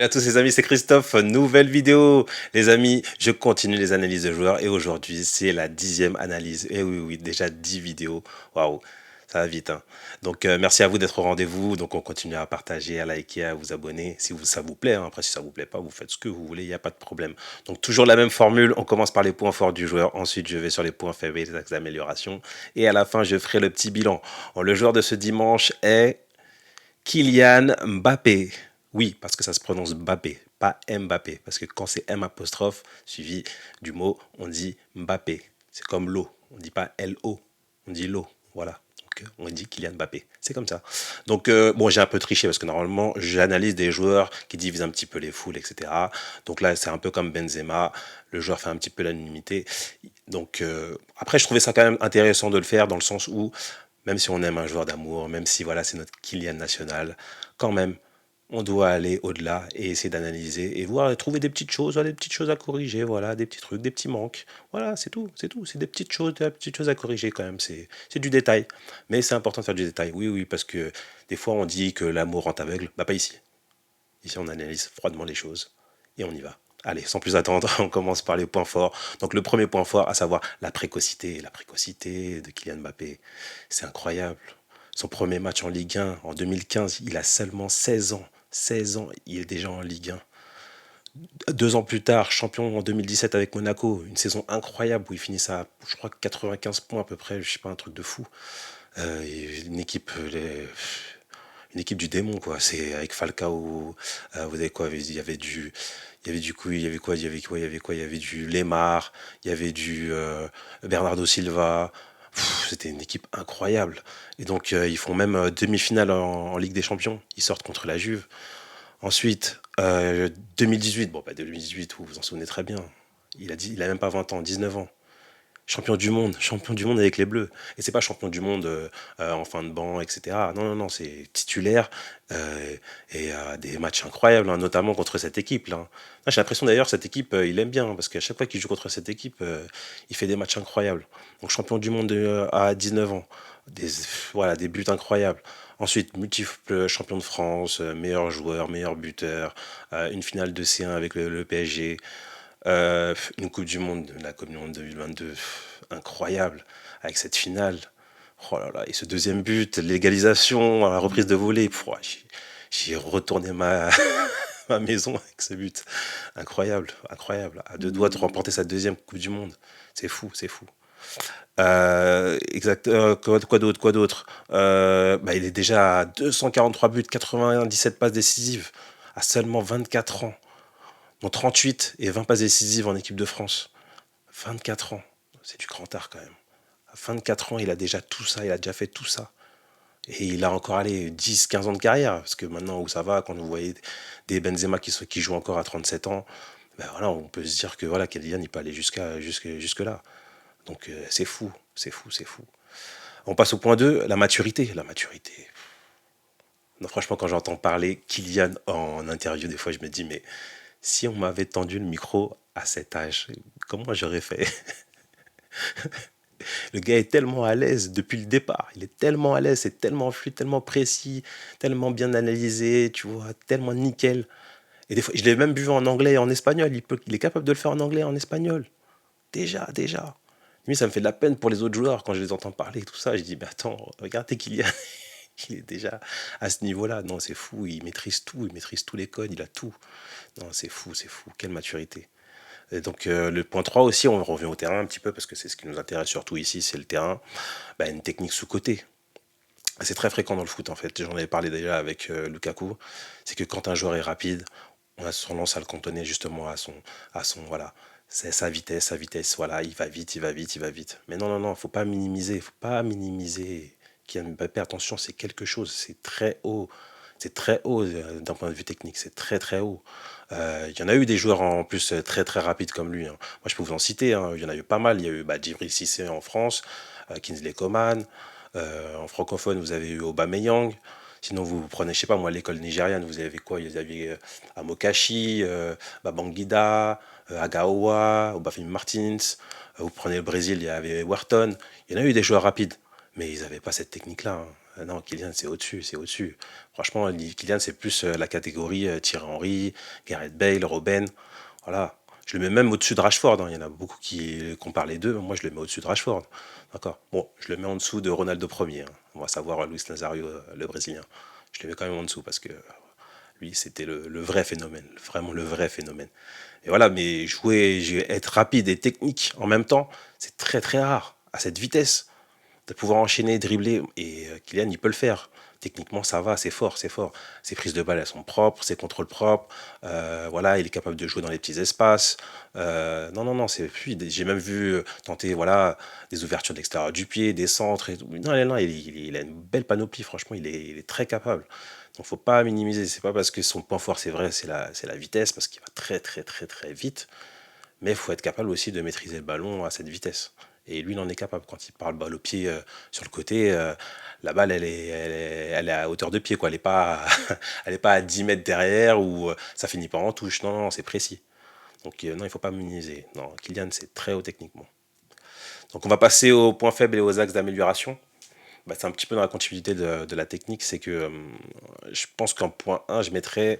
À tous les amis, c'est Christophe, nouvelle vidéo. Les amis, je continue les analyses de joueurs et aujourd'hui c'est la 10e analyse. Et oui, oui, déjà 10 vidéos. Waouh, ça va vite, hein. Donc merci à vous d'être au rendez-vous. Donc on continue à partager, à liker, à vous abonner si ça vous plaît, hein. Après si ça vous plaît pas, vous faites ce que vous voulez, il n'y a pas de problème. Donc toujours la même formule, on commence par les points forts du joueur. Ensuite je vais sur les points faibles et les axes d'amélioration. Et à la fin je ferai le petit bilan. Bon, le joueur de ce dimanche est Kylian Mbappé. Oui, parce que ça se prononce Mbappé, pas Mbappé. Parce que quand c'est M apostrophe suivi du mot, on dit Mbappé. C'est comme l'eau. On ne dit pas L-O, on dit l'eau. Voilà. Donc, on dit Kylian Mbappé. C'est comme ça. Donc, bon, j'ai un peu triché parce que normalement, j'analyse des joueurs qui divisent un petit peu les foules, etc. Donc là, c'est un peu comme Benzema. Le joueur fait un petit peu l'unanimité. Donc, après, je trouvais ça quand même intéressant de le faire dans le sens où même si on aime un joueur d'amour, même si voilà, c'est notre Kylian national, quand même, on doit aller au-delà et essayer d'analyser et voir, trouver des petites choses, voilà, des petites choses à corriger, voilà, des petits trucs, des petits manques. Voilà, c'est tout, c'est tout. C'est des petites choses à corriger quand même. C'est du détail. Mais c'est important de faire du détail. Oui, oui, parce que des fois on dit que l'amour rend aveugle. Bah, pas ici. Ici, on analyse froidement les choses et on y va. Allez, sans plus attendre, on commence par les points forts. Donc le premier point fort, à savoir la précocité. La précocité de Kylian Mbappé, c'est incroyable. Son premier match en Ligue 1 en 2015, il a seulement 16 ans. 16 ans, il est déjà en Ligue 1. 2 ans plus tard, champion en 2017 avec Monaco, une saison incroyable où il finit à, je crois, 95 points à peu près, je sais pas, un truc de fou. Une équipe, une équipe du démon, quoi. C'est avec Falcao, vous avez quoi? Il y avait quoi? Il y avait du Lemar, il y avait du Bernardo Silva. C'était une équipe incroyable. Et donc, ils font même demi-finale en Ligue des Champions. Ils sortent contre la Juve. Ensuite, 2018, bon, bah, 2018, vous vous en souvenez très bien. Il a même pas 20 ans, 19 ans. Champion du monde avec les Bleus. Et c'est pas champion du monde en fin de banc, etc. Non, non, non, c'est titulaire euh, et des matchs incroyables, hein, notamment contre cette équipe là. Ah, j'ai l'impression d'ailleurs cette équipe, il aime bien, hein, parce qu'à chaque fois qu'il joue contre cette équipe, il fait des matchs incroyables. Donc champion du monde à 19 ans, des, voilà, des buts incroyables. Ensuite, multiple champion de France, meilleur joueur, meilleur buteur, une finale de C1 avec le PSG. Une Coupe du Monde, la Coupe du Monde 2022, incroyable, avec cette finale. Oh là là, et ce deuxième but, l'égalisation, la reprise de volée, j'ai retourné ma maison avec ce but. Incroyable, incroyable. À 2 doigts de remporter sa deuxième Coupe du Monde. C'est fou, c'est fou. Quoi d'autre, quoi d'autre? Bah, il est déjà à 243 buts, 97 passes décisives, à seulement 24 ans. Dont 38 et 20 passes décisives en équipe de France. 24 ans, c'est du grand art quand même. À 24 ans, il a déjà tout ça, il a déjà fait tout ça. Et il a encore allé 10, 15 ans de carrière. Parce que maintenant où ça va, quand vous voyez des Benzema qui jouent encore à 37 ans, ben voilà, on peut se dire que voilà, Kylian il peut aller jusque là. Donc c'est fou, c'est fou, c'est fou. On passe au point 2, la maturité. La maturité. Non, franchement, quand j'entends parler Kylian en interview, des fois je me dis, mais si on m'avait tendu le micro à cet âge, comment j'aurais fait? Le gars est tellement à l'aise depuis le départ. Il est tellement à l'aise, c'est tellement fluide, tellement précis, tellement bien analysé, tu vois, tellement nickel. Et des fois, je l'ai même vu en anglais et en espagnol. Il est capable de le faire en anglais et en espagnol. Déjà, déjà. Lui, ça me fait de la peine pour les autres joueurs quand je les entends parler, tout ça. Je dis, mais attends, regardez qu'il il est déjà à ce niveau-là. Non, c'est fou, il maîtrise tout, il maîtrise tous les codes, il a tout. Non, c'est fou, c'est fou. Quelle maturité. Et donc le point 3 aussi, on revient au terrain un petit peu parce que c'est ce qui nous intéresse surtout ici, c'est le terrain. Bah, une technique sous-côté. C'est très fréquent dans le foot en fait. J'en avais parlé déjà avec Lukaku. C'est que quand un joueur est rapide, on a tendance à le cantonner justement à son voilà, c'est sa vitesse. Voilà, il va vite, il va vite, il va vite. Mais non, non, non, faut pas minimiser, faut pas minimiser. Kylian Mbappé, attention, c'est quelque chose, c'est très haut. C'est très haut d'un point de vue technique, c'est très très haut. Il y en a eu des joueurs en plus très très rapides comme lui, hein. Moi je peux vous en citer, hein. Il y en a eu pas mal. Il y a eu Djibril Cissé en France, Kingsley Coman. En francophone, vous avez eu Aubameyang. Sinon, vous prenez, je sais pas moi, l'école nigériane, vous avez quoi? Vous avez Amokachi, Babangida, Agaoua, Obafemi Martins. Vous prenez le Brésil, il y avait Wharton. Il y en a eu des joueurs rapides, mais ils n'avaient pas cette technique-là, hein. Non, Kylian, c'est au-dessus, c'est au-dessus. Franchement, Kylian, c'est plus la catégorie Thierry Henry, Gareth Bale, Robben. Voilà. Je le mets même au-dessus de Rashford, hein. Il y en a beaucoup qui comparent les deux. Moi, je le mets au-dessus de Rashford. D'accord. Bon, je le mets en dessous de Ronaldo premier, hein. On va savoir Luis Nazario, le Brésilien. Je le mets quand même en dessous parce que lui, c'était le vrai phénomène. Vraiment le vrai phénomène. Et voilà, mais être rapide et technique en même temps, c'est très très rare. À cette vitesse, de pouvoir enchaîner, dribbler, et Kylian, il peut le faire. Techniquement, ça va, c'est fort, c'est fort. Ses prises de balle, elles sont propres, ses contrôles propres. Voilà, il est capable de jouer dans les petits espaces. Non, non, non, c'est fluide. J'ai même vu tenter, voilà, des ouvertures d'extérieur du pied, des centres et tout. Non, non, non, il a une belle panoplie, franchement, il est très capable. Donc, faut pas minimiser. C'est pas parce que son point fort, c'est vrai, c'est la vitesse, parce qu'il va très, très, très, très vite. Mais il faut être capable aussi de maîtriser le ballon à cette vitesse. Et lui, il en est capable. Quand il parle balle au pied sur le côté, la balle, elle est à hauteur de pied, quoi. Elle n'est pas, elle est pas à 10 mètres derrière ou ça finit pas en touche. Non, non, c'est précis. Donc, non, il ne faut pas minimiser. Non, Kylian, c'est très haut techniquement. Donc, on va passer aux points faibles et aux axes d'amélioration. Bah, c'est un petit peu dans la continuité de la technique. C'est que je pense qu'en point 1, je mettrais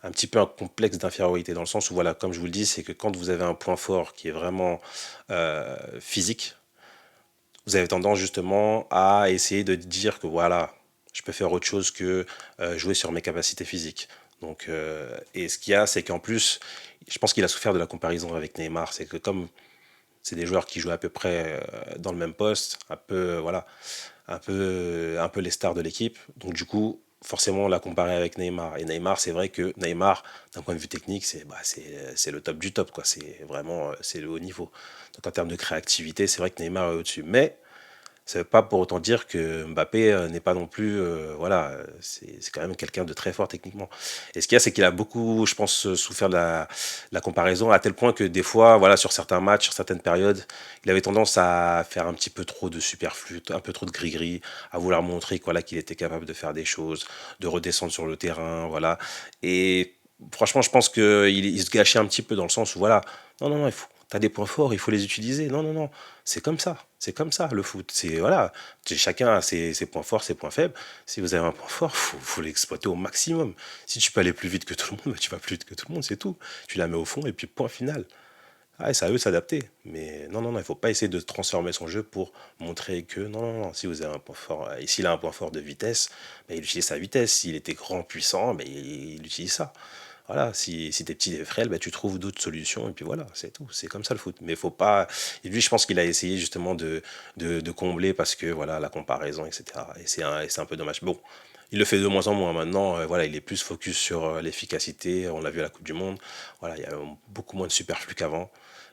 un petit peu un complexe d'infériorité dans le sens où, voilà, comme je vous le dis, c'est que quand vous avez un point fort qui est vraiment physique, vous avez tendance justement à essayer de dire que voilà, je peux faire autre chose que jouer sur mes capacités physiques. Donc, et ce qu'il y a, c'est qu'en plus, je pense qu'il a souffert de la comparaison avec Neymar. C'est que comme c'est des joueurs qui jouent à peu près dans le même poste, un peu, voilà, un peu les stars de l'équipe. Donc du coup, forcément, on l'a comparé avec Neymar. Et Neymar, c'est vrai que Neymar, d'un point de vue technique, c'est le top du top, quoi. C'est vraiment c'est le haut niveau. Donc en termes de créativité, c'est vrai que Neymar est au-dessus. Mais ça ne veut pas pour autant dire que Mbappé n'est pas non plus. Voilà, c'est quand même quelqu'un de très fort techniquement. Et ce qu'il y a, c'est qu'il a beaucoup, je pense, souffert de la comparaison, à tel point que des fois, voilà, sur certains matchs, sur certaines périodes, il avait tendance à faire un petit peu trop de superflu, un peu trop de gris-gris, à vouloir montrer voilà, qu'il était capable de faire des choses, de redescendre sur le terrain, voilà. Et franchement, je pense qu'il se gâchait un petit peu dans le sens où, voilà, non, non, non, t'as des points forts, il faut les utiliser. Non, non, non, c'est comme ça le foot. C'est voilà, chacun a ses points forts, ses points faibles. Si vous avez un point fort, faut l'exploiter au maximum. Si tu peux aller plus vite que tout le monde, bah, tu vas plus vite que tout le monde, c'est tout. Tu la mets au fond et puis point final. Ah, et c'est à eux de s'adapter. Mais non, non, non, il faut pas essayer de transformer son jeu pour montrer que non, non, non, si vous avez un point fort, et s'il a un point fort de vitesse, bah, il utilise sa vitesse. S'il était grand, puissant, bah, il utilise ça. Voilà, si t'es petit et frêle, bah, tu trouves d'autres solutions, et puis voilà, c'est tout. C'est comme ça le foot. Mais faut pas. Et lui, je pense qu'il a essayé justement de combler parce que voilà, la comparaison, etc. Et c'est un peu dommage. Bon, il le fait de moins en moins maintenant. Voilà, il est plus focus sur l'efficacité. On l'a vu à la Coupe du Monde. Voilà, il y a beaucoup moins de superflu qu'avant.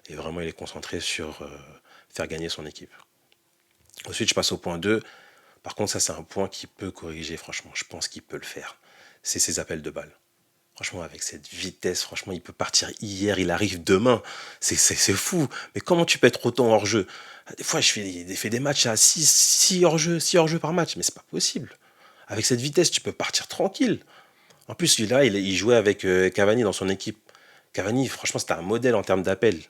Et vraiment, il est concentré sur faire gagner son équipe. Ensuite, je passe au point 2. Par contre, ça, c'est un point qui peut corriger, franchement. Je pense qu'il peut le faire. C'est ses appels de balles. Franchement, avec cette vitesse, franchement, il peut partir hier, il arrive demain. C'est fou. Mais comment tu peux être autant hors jeu? Des fois, je fais des matchs à 6 hors jeu, 6 hors jeu par match, mais c'est pas possible. Avec cette vitesse, tu peux partir tranquille. En plus, celui-là, il jouait avec Cavani dans son équipe. Cavani, franchement, c'était un modèle en termes d'appel.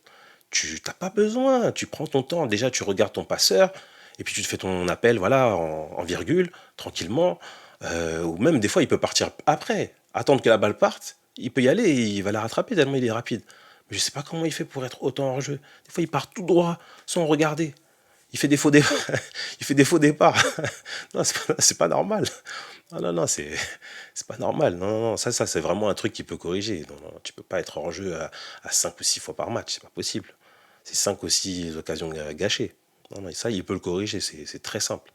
Tu n'as pas besoin, tu prends ton temps. Déjà, tu regardes ton passeur, et puis tu te fais ton appel, voilà, en virgule, tranquillement. Ou même des fois, il peut partir après, attendre que la balle parte. Il peut y aller, et il va la rattraper tellement il est rapide. Mais je sais pas comment il fait pour être autant hors jeu. Des fois, il part tout droit, sans regarder. Il fait des faux départs. Il fait des faux départs. Non, c'est pas normal. Non, non, non, c'est pas normal. Non, non, non, ça c'est vraiment un truc qui peut corriger. Non, non, tu peux pas être hors jeu à 5 ou 6 fois par match, c'est pas possible. C'est 5 ou 6 occasions gâchées. Non, non, ça, il peut le corriger, c'est très simple.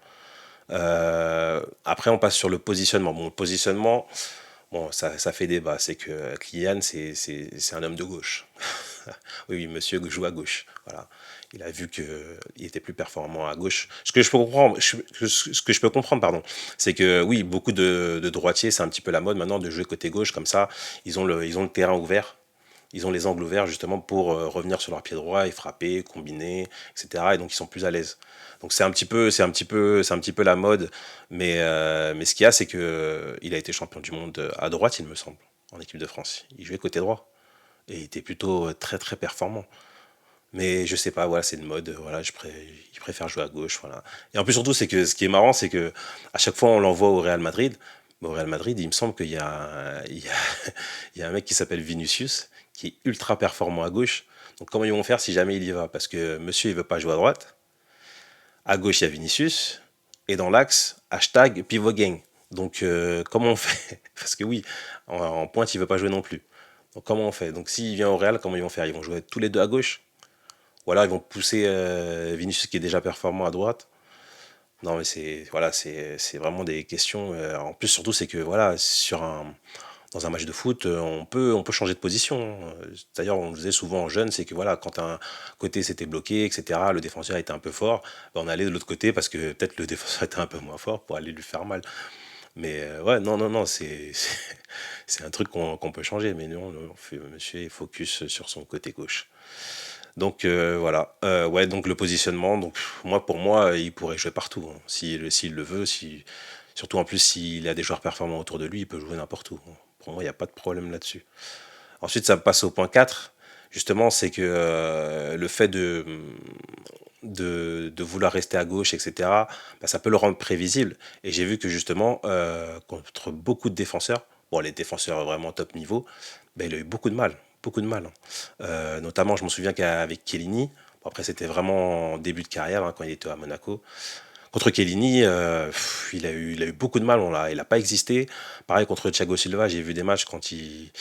Après, on passe sur le positionnement. Bon, le positionnement, bon, ça fait débat. C'est que Kylian, c'est un homme de gauche. Oui, oui, monsieur joue à gauche. Voilà. Il a vu qu'il était plus performant à gauche. Ce que je peux comprendre, pardon, c'est que oui, beaucoup de droitiers, c'est un petit peu la mode maintenant de jouer côté gauche comme ça. Ils ont le terrain ouvert. Ils ont les angles ouverts justement pour revenir sur leur pied droit et frapper, combiner, etc. Et donc ils sont plus à l'aise. Donc c'est un petit peu la mode. Mais ce qu'il y a, c'est que il a été champion du monde à droite, il me semble, en équipe de France. Il jouait côté droit et il était plutôt très très performant. Mais je sais pas, voilà, c'est une mode, voilà, il préfère jouer à gauche, voilà. Et en plus, surtout, c'est que ce qui est marrant, c'est que à chaque fois, on l'envoie au Real Madrid. Mais au Real Madrid, il me semble qu'il y a, il y a un mec qui s'appelle Vinicius, qui est ultra performant à gauche. Donc, comment ils vont faire si jamais il y va? Parce que monsieur, il veut pas jouer à droite. À gauche, il y a Vinicius. Et dans l'axe, hashtag pivot gang. Donc, comment on fait? Parce que oui, en pointe, il veut pas jouer non plus. Donc, comment on fait? Donc, s'il vient au Real, comment ils vont faire? Ils vont jouer tous les deux à gauche? Ou alors ils vont pousser Vinicius qui est déjà performant à droite. Non mais c'est voilà, c'est vraiment des questions. En plus surtout c'est que voilà, dans un match de foot, on peut changer de position. D'ailleurs, on le faisait souvent en jeune, c'est que voilà, quand un côté s'était bloqué, etc., le défenseur était un peu fort, ben, on allait de l'autre côté parce que peut-être le défenseur était un peu moins fort pour aller lui faire mal. Mais ouais, non, non, non, c'est un truc qu'on peut changer. Mais non, monsieur est focus sur son côté gauche. Donc voilà. Ouais, donc le positionnement, donc moi pour moi, il pourrait jouer partout, hein, s'il le veut, surtout en plus s'il a des joueurs performants autour de lui, il peut jouer n'importe où, hein. Pour moi, il n'y a pas de problème là-dessus. Ensuite, ça passe au point 4. Justement, c'est que le fait de vouloir rester à gauche, etc., bah, ça peut le rendre prévisible. Et j'ai vu que justement, contre beaucoup de défenseurs, bon, les défenseurs vraiment top niveau, bah, il a eu beaucoup de mal. Beaucoup de mal, hein. Notamment, je me souviens qu'avec Chiellini, bon, après c'était vraiment en début de carrière, hein, quand il était à Monaco. Contre Chiellini, il a eu beaucoup de mal, il n'a pas existé. Pareil contre Thiago Silva, j'ai vu des matchs quand il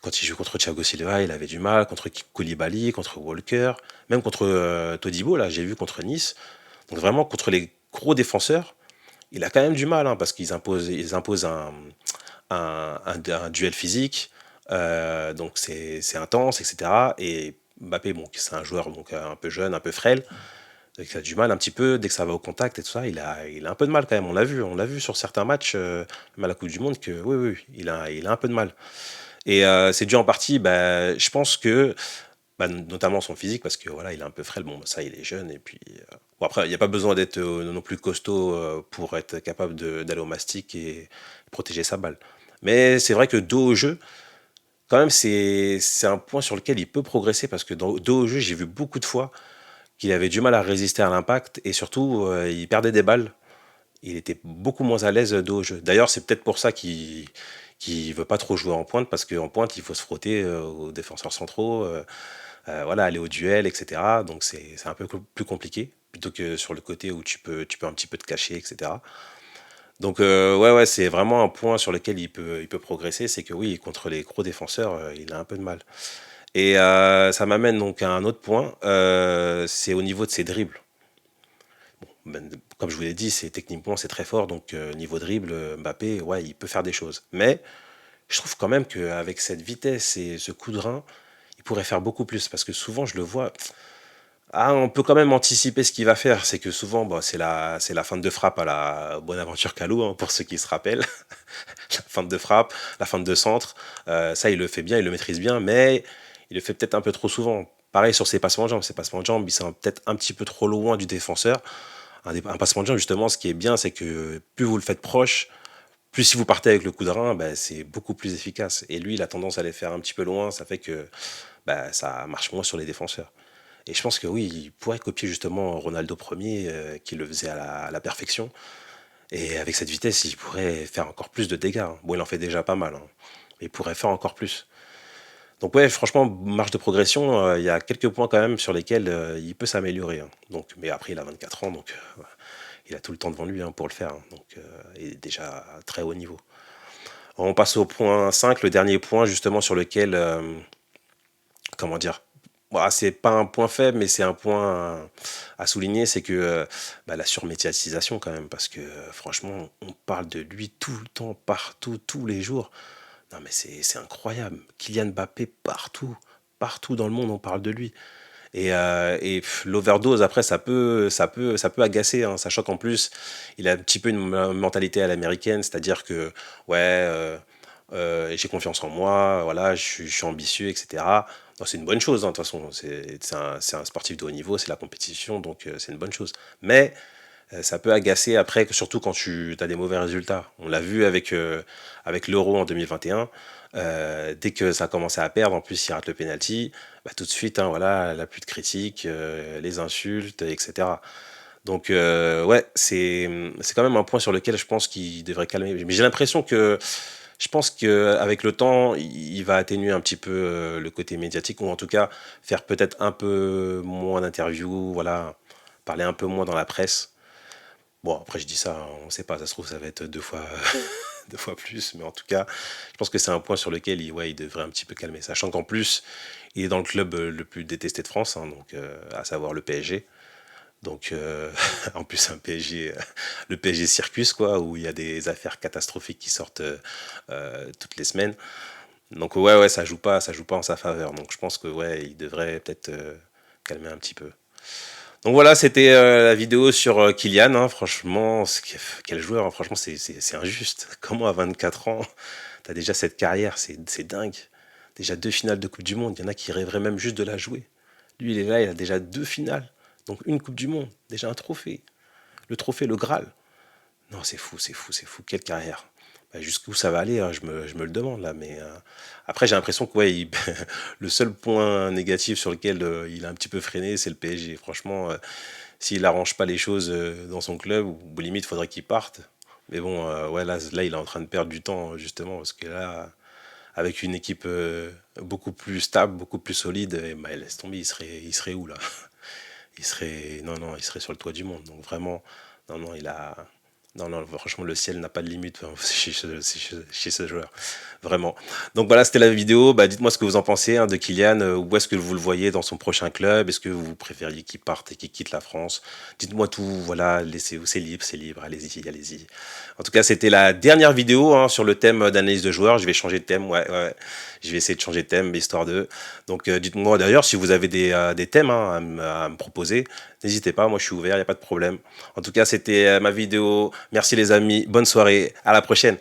joue contre Thiago Silva, il avait du mal, contre Koulibaly, contre Walker, même contre Todibo, là, j'ai vu contre Nice. Donc vraiment, contre les gros défenseurs, il a quand même du mal, hein, parce ils imposent un duel physique, donc c'est intense, etc. Et Mbappé, bon, c'est un joueur donc, un peu jeune, un peu frêle, donc il a du mal un petit peu, dès que ça va au contact et tout ça, il a un peu de mal quand même, on l'a vu sur certains matchs, même à la Coupe du Monde, que oui, oui, il a un peu de mal. Et c'est dû en partie, bah, je pense que, bah, notamment son physique, parce que voilà, il est un peu frêle, bon, bah, ça, il est jeune, et puis. Bon, après, il n'y a pas besoin d'être non plus costaud pour être capable d'aller au mastic et protéger sa balle. Mais c'est vrai que dos au jeu, quand même, c'est un point sur lequel il peut progresser, parce que dans dos au jeu, j'ai vu beaucoup de fois qu'il avait du mal à résister à l'impact, et surtout, il perdait des balles. Il était beaucoup moins à l'aise dos au jeu. D'ailleurs, c'est peut-être pour ça qu'il veut pas trop jouer en pointe, parce qu'en pointe, il faut se frotter aux défenseurs centraux, voilà, aller au duel, etc. Donc c'est un peu plus compliqué, plutôt que sur le côté où tu peux un petit peu te cacher, etc. Donc ouais, ouais, c'est vraiment un point sur lequel il peut progresser, c'est que oui, contre les gros défenseurs, il a un peu de mal. Et ça m'amène donc à un autre point, c'est au niveau de ses dribbles. Ben, comme je vous l'ai dit, techniquement c'est très fort, donc niveau dribble, Mbappé, ouais, il peut faire des choses. Mais je trouve quand même qu'avec cette vitesse et ce coup de rein, il pourrait faire beaucoup plus. Parce que souvent, je le vois. Ah, on peut quand même anticiper ce qu'il va faire. C'est que souvent, bon, c'est la fin de frappe à la Bonaventure Calou, hein, pour ceux qui se rappellent. La fin de frappe, la fin de centre. Ça, il le fait bien, il le maîtrise bien, mais il le fait peut-être un peu trop souvent. Pareil sur ses passements de jambes. Ses passements de jambes, ils sont peut-être un petit peu trop loin du défenseur. Un passement de jambes, justement, ce qui est bien, c'est que plus vous le faites proche, plus si vous partez avec le coup de rein, bah, c'est beaucoup plus efficace. Et lui, il a tendance à les faire un petit peu loin, ça fait que bah, ça marche moins sur les défenseurs. Et je pense que oui, il pourrait copier justement Ronaldo premier, qui le faisait à la perfection. Et avec cette vitesse, il pourrait faire encore plus de dégâts, hein. Bon, il en fait déjà pas mal, hein, mais il pourrait faire encore plus. Donc ouais, franchement, marge de progression, il y a quelques points quand même sur lesquels il peut s'améliorer, hein. Donc, mais après, il a 24 ans, donc voilà, il a tout le temps devant lui, hein, pour le faire, hein. Donc il est déjà à très haut niveau. On passe au point 5, le dernier point justement sur lequel, comment dire, voilà, c'est pas un point faible, mais c'est un point à souligner, c'est que bah, la surmédiatisation quand même, parce que franchement, on parle de lui tout le temps, partout, tous les jours. Non mais c'est incroyable. Kylian Mbappé partout, partout dans le monde, on parle de lui. Et l'overdose, après, ça peut agacer, hein, sachant qu'en plus, il a un petit peu une mentalité à l'américaine, c'est-à-dire que, ouais, j'ai confiance en moi, voilà, je suis ambitieux, etc. Non, c'est une bonne chose, hein, de toute façon, c'est un sportif de haut niveau, c'est la compétition, donc c'est une bonne chose. Mais ça peut agacer après, surtout quand tu as des mauvais résultats. On l'a vu avec l'Euro en 2021. Dès que ça a commencé à perdre, en plus, il rate le penalty, bah, tout de suite, hein, voilà, la pluie de critiques, les insultes, etc. Donc, ouais, c'est quand même un point sur lequel je pense qu'il devrait calmer. Mais j'ai l'impression que, je pense qu'avec le temps, il va atténuer un petit peu le côté médiatique, ou en tout cas faire peut-être un peu moins d'interviews, voilà, parler un peu moins dans la presse. Bon, après, je dis ça, on ne sait pas, ça se trouve, ça va être deux fois, deux fois plus, mais en tout cas, je pense que c'est un point sur lequel ouais, il devrait un petit peu calmer. Sachant qu'en plus, il est dans le club le plus détesté de France, hein, donc, à savoir le PSG. Donc, en plus, un PSG, le PSG Circus, quoi, où il y a des affaires catastrophiques qui sortent toutes les semaines. Donc, ouais, ouais, ça joue pas en sa faveur. Donc, je pense que, ouais, il devrait peut-être calmer un petit peu. Donc voilà, c'était la vidéo sur Kylian, hein. Franchement, quel joueur, hein. Franchement, c'est injuste. Comment à 24 ans, t'as déjà cette carrière, c'est dingue. Déjà deux finales de Coupe du Monde, il y en a qui rêveraient même juste de la jouer. Lui, il est là, il a déjà deux finales. Donc une Coupe du Monde, déjà un trophée. Le trophée, le Graal. Non, c'est fou, c'est fou, c'est fou. Quelle carrière. Bah, jusqu'où ça va aller, hein, je me le demande là. Mais après, j'ai l'impression que ouais, le seul point négatif sur lequel il a un petit peu freiné, c'est le PSG. Franchement, s'il arrange pas les choses dans son club, ou limite, il faudrait qu'il parte. Mais bon, ouais, là, il est en train de perdre du temps, justement, parce que là, avec une équipe beaucoup plus stable, beaucoup plus solide, bah, laisse tomber, il serait où là? Il serait, non, non, il serait sur le toit du monde. Donc vraiment, non, non, il a, non, non, franchement, le ciel n'a pas de limite chez ce joueur. Vraiment. Donc voilà, c'était la vidéo. Bah, dites-moi ce que vous en pensez hein, de Kylian. Où est-ce que vous le voyez dans son prochain club? Est-ce que vous préfériez qu'il parte et qu'il quitte la France? Dites-moi tout. Voilà, laissez-vous, c'est libre, c'est libre. Allez-y, allez-y. En tout cas, c'était la dernière vidéo hein, sur le thème d'analyse de joueurs. Je vais changer de thème. Ouais, ouais. Je vais essayer de changer de thème, histoire de. Donc, dites-moi d'ailleurs si vous avez des thèmes hein, à me proposer. N'hésitez pas, moi je suis ouvert, il n'y a pas de problème. En tout cas, c'était ma vidéo. Merci les amis, bonne soirée, à la prochaine.